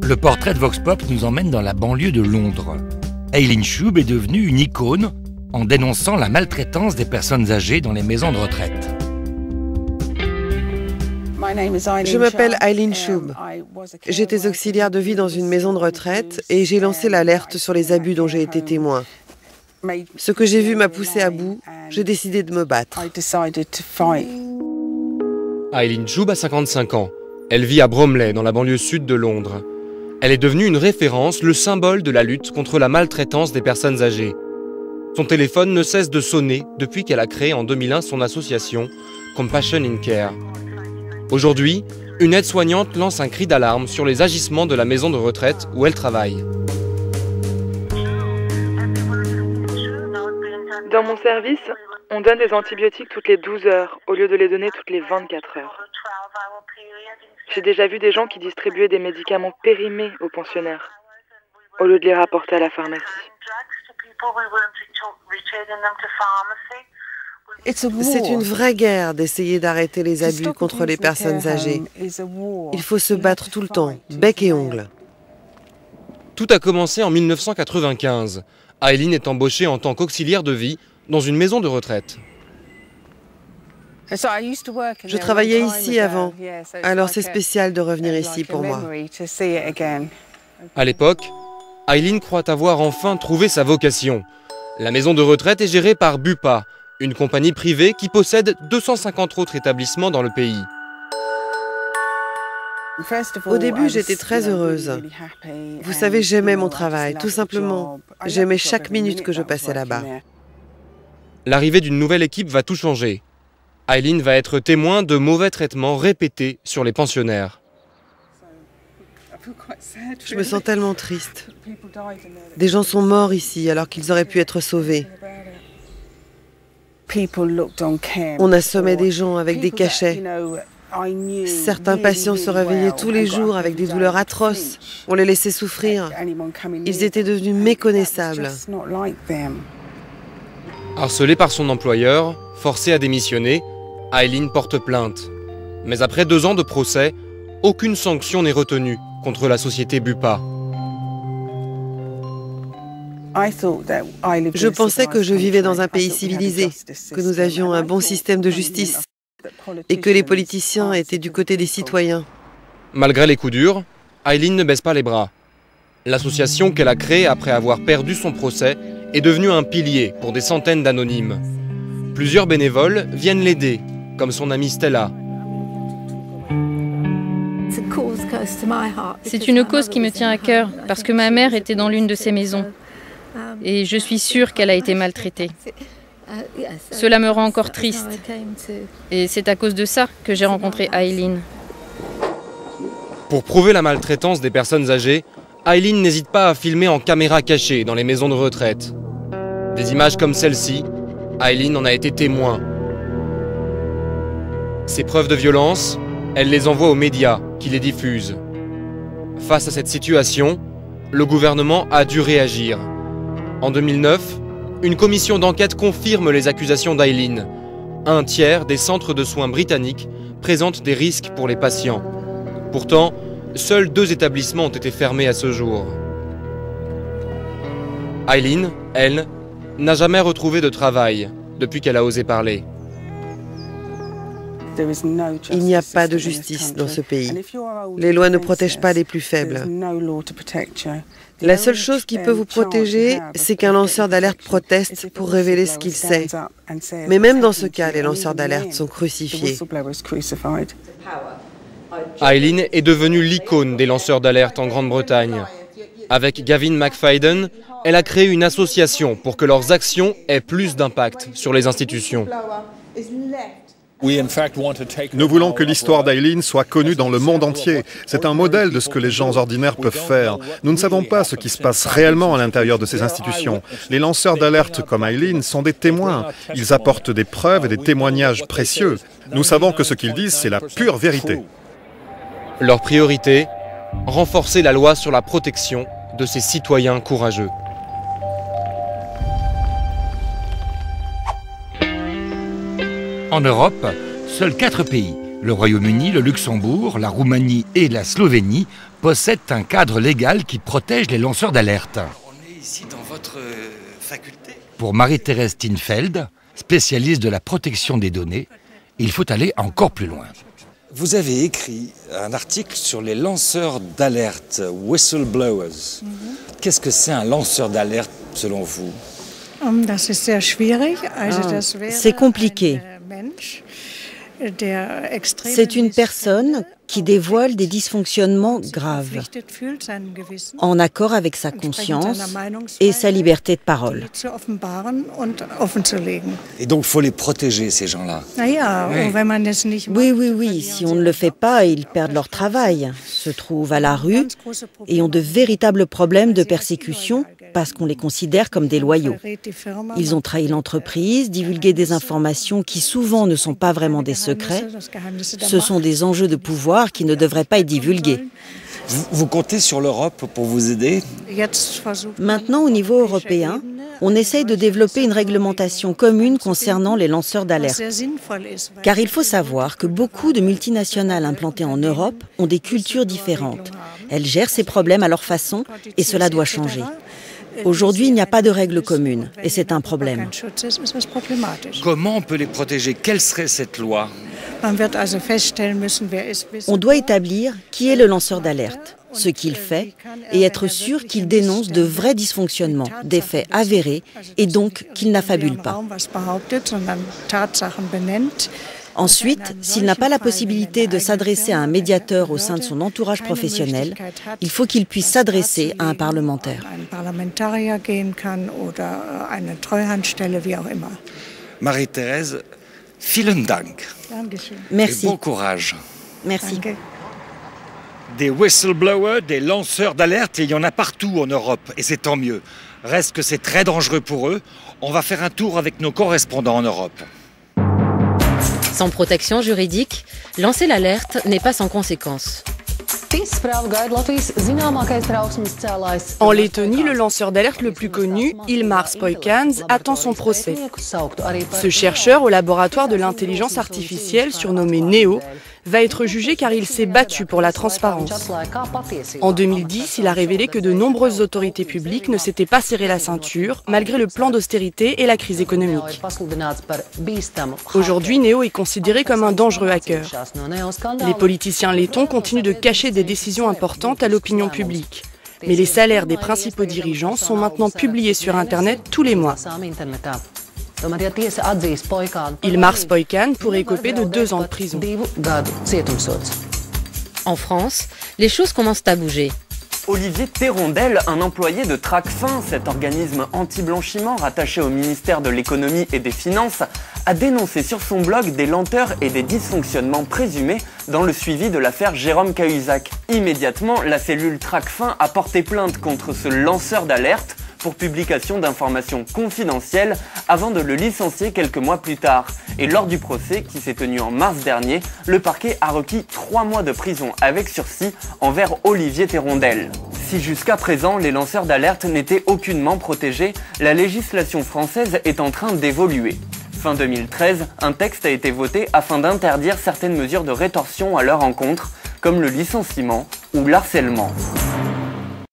Le portrait de Vox Pop nous emmène dans la banlieue de Londres. Eileen Shub est devenue une icône en dénonçant la maltraitance des personnes âgées dans les maisons de retraite. Je m'appelle Eileen Shub. J'étais auxiliaire de vie dans une maison de retraite et j'ai lancé l'alerte sur les abus dont j'ai été témoin. Ce que j'ai vu m'a poussé à bout, j'ai décidé de me battre. Eileen Shub a 55 ans. Elle vit à Bromley, dans la banlieue sud de Londres. Elle est devenue une référence, le symbole de la lutte contre la maltraitance des personnes âgées. Son téléphone ne cesse de sonner depuis qu'elle a créé en 2001 son association Compassion in Care. Aujourd'hui, une aide-soignante lance un cri d'alarme sur les agissements de la maison de retraite où elle travaille. Dans mon service, on donne des antibiotiques toutes les 12 heures au lieu de les donner toutes les 24 heures. J'ai déjà vu des gens qui distribuaient des médicaments périmés aux pensionnaires, au lieu de les rapporter à la pharmacie. C'est une vraie guerre d'essayer d'arrêter les abus contre les personnes âgées. Il faut se battre tout le temps, bec et ongles. Tout a commencé en 1995. Eileen est embauchée en tant qu'auxiliaire de vie dans une maison de retraite. Je travaillais ici avant, alors c'est spécial de revenir ici pour moi. À l'époque, Eileen croit avoir enfin trouvé sa vocation. La maison de retraite est gérée par Bupa, une compagnie privée qui possède 250 autres établissements dans le pays. Au début, j'étais très heureuse. Vous savez, j'aimais mon travail, tout simplement. J'aimais chaque minute que je passais là-bas. L'arrivée d'une nouvelle équipe va tout changer. Eileen va être témoin de mauvais traitements répétés sur les pensionnaires. Je me sens tellement triste. Des gens sont morts ici alors qu'ils auraient pu être sauvés. On assommait des gens avec des cachets. Certains patients se réveillaient tous les jours avec des douleurs atroces. On les laissait souffrir. Ils étaient devenus méconnaissables. Harcelée par son employeur, forcée à démissionner, Eileen porte plainte. Mais après 2 ans de procès, aucune sanction n'est retenue contre la société Bupa. Je pensais que je vivais dans un pays civilisé, que nous avions un bon système de justice et que les politiciens étaient du côté des citoyens. Malgré les coups durs, Eileen ne baisse pas les bras. L'association qu'elle a créée après avoir perdu son procès est devenue un pilier pour des centaines d'anonymes. Plusieurs bénévoles viennent l'aider, comme son amie Stella. C'est une cause qui me tient à cœur, parce que ma mère était dans l'une de ces maisons. Et je suis sûre qu'elle a été maltraitée. Cela me rend encore triste. Et c'est à cause de ça que j'ai rencontré Eileen. Pour prouver la maltraitance des personnes âgées, Eileen n'hésite pas à filmer en caméra cachée dans les maisons de retraite. Des images comme celle-ci, Eileen en a été témoin. Ces preuves de violence, elle les envoie aux médias qui les diffusent. Face à cette situation, le gouvernement a dû réagir. En 2009, une commission d'enquête confirme les accusations d'Eileen. 1/3 des centres de soins britanniques présentent des risques pour les patients. Pourtant, seuls 2 établissements ont été fermés à ce jour. Eileen, elle, n'a jamais retrouvé de travail depuis qu'elle a osé parler. Il n'y a pas de justice dans ce pays. Les lois ne protègent pas les plus faibles. La seule chose qui peut vous protéger, c'est qu'un lanceur d'alerte proteste pour révéler ce qu'il sait. Mais même dans ce cas, les lanceurs d'alerte sont crucifiés. Eileen est devenue l'icône des lanceurs d'alerte en Grande-Bretagne. Avec Gavin McFadden, elle a créé une association pour que leurs actions aient plus d'impact sur les institutions. Nous voulons que l'histoire d'Eileen soit connue dans le monde entier. C'est un modèle de ce que les gens ordinaires peuvent faire. Nous ne savons pas ce qui se passe réellement à l'intérieur de ces institutions. Les lanceurs d'alerte comme Eileen sont des témoins. Ils apportent des preuves et des témoignages précieux. Nous savons que ce qu'ils disent, c'est la pure vérité. Leur priorité, renforcer la loi sur la protection de ces citoyens courageux. En Europe, seuls 4 pays, le Royaume-Uni, le Luxembourg, la Roumanie et la Slovénie, possèdent un cadre légal qui protège les lanceurs d'alerte. On est ici dans votre faculté. Pour Marie-Thérèse Tinfeld, spécialiste de la protection des données, il faut aller encore plus loin. Vous avez écrit un article sur les lanceurs d'alerte, whistleblowers. Qu'est-ce que c'est un lanceur d'alerte selon vous? C'est compliqué. C'est une personne qui dévoile des dysfonctionnements graves, en accord avec sa conscience et sa liberté de parole. Et donc, il faut les protéger, ces gens-là. Oui. Si on ne le fait pas, ils perdent leur travail, se trouvent à la rue et ont de véritables problèmes de persécution parce qu'on les considère comme des loyaux. Ils ont trahi l'entreprise, divulgué des informations qui souvent ne sont pas vraiment des secrets. Ce sont des enjeux de pouvoir qui ne devraient pas être divulgués. Vous comptez sur l'Europe pour vous aider? Maintenant, au niveau européen, on essaye de développer une réglementation commune concernant les lanceurs d'alerte. Car il faut savoir que beaucoup de multinationales implantées en Europe ont des cultures différentes. Elles gèrent ces problèmes à leur façon et cela doit changer. Aujourd'hui, il n'y a pas de règles communes et c'est un problème. Comment on peut les protéger? Quelle serait cette loi? On doit établir qui est le lanceur d'alerte, ce qu'il fait et être sûr qu'il dénonce de vrais dysfonctionnements, des faits avérés et donc qu'il n'affabule pas. Ensuite, s'il n'a pas la possibilité de s'adresser à un médiateur au sein de son entourage professionnel, il faut qu'il puisse s'adresser à un parlementaire. Marie-Thérèse, vielen Dank. Merci. Et bon courage. Merci. Des whistleblowers, des lanceurs d'alerte, il y en a partout en Europe, et c'est tant mieux. Reste que c'est très dangereux pour eux. On va faire un tour avec nos correspondants en Europe. Sans protection juridique, lancer l'alerte n'est pas sans conséquences. En Lettonie, le lanceur d'alerte le plus connu, Ilmar Spoikans, attend son procès. Ce chercheur au laboratoire de l'intelligence artificielle, surnommé NEO, va être jugé car il s'est battu pour la transparence. En 2010, il a révélé que de nombreuses autorités publiques ne s'étaient pas serré la ceinture, malgré le plan d'austérité et la crise économique. Aujourd'hui, NEO est considéré comme un dangereux hacker. Les politiciens lettons continuent de cacher des décisions importantes à l'opinion publique. Mais les salaires des principaux dirigeants sont maintenant publiés sur Internet tous les mois. Ilmar Spoikan pourrait écoper de 2 ans de prison. En France, les choses commencent à bouger. Olivier Thérondel, un employé de Tracfin, cet organisme anti-blanchiment rattaché au ministère de l'économie et des finances, a dénoncé sur son blog des lenteurs et des dysfonctionnements présumés dans le suivi de l'affaire Jérôme Cahuzac. Immédiatement, la cellule Tracfin a porté plainte contre ce lanceur d'alerte pour publication d'informations confidentielles avant de le licencier quelques mois plus tard. Et lors du procès qui s'est tenu en mars dernier, le parquet a requis 3 mois de prison avec sursis envers Olivier Thérondel. Si jusqu'à présent les lanceurs d'alerte n'étaient aucunement protégés, la législation française est en train d'évoluer. Fin 2013, un texte a été voté afin d'interdire certaines mesures de rétorsion à leur encontre, comme le licenciement ou l'harcèlement.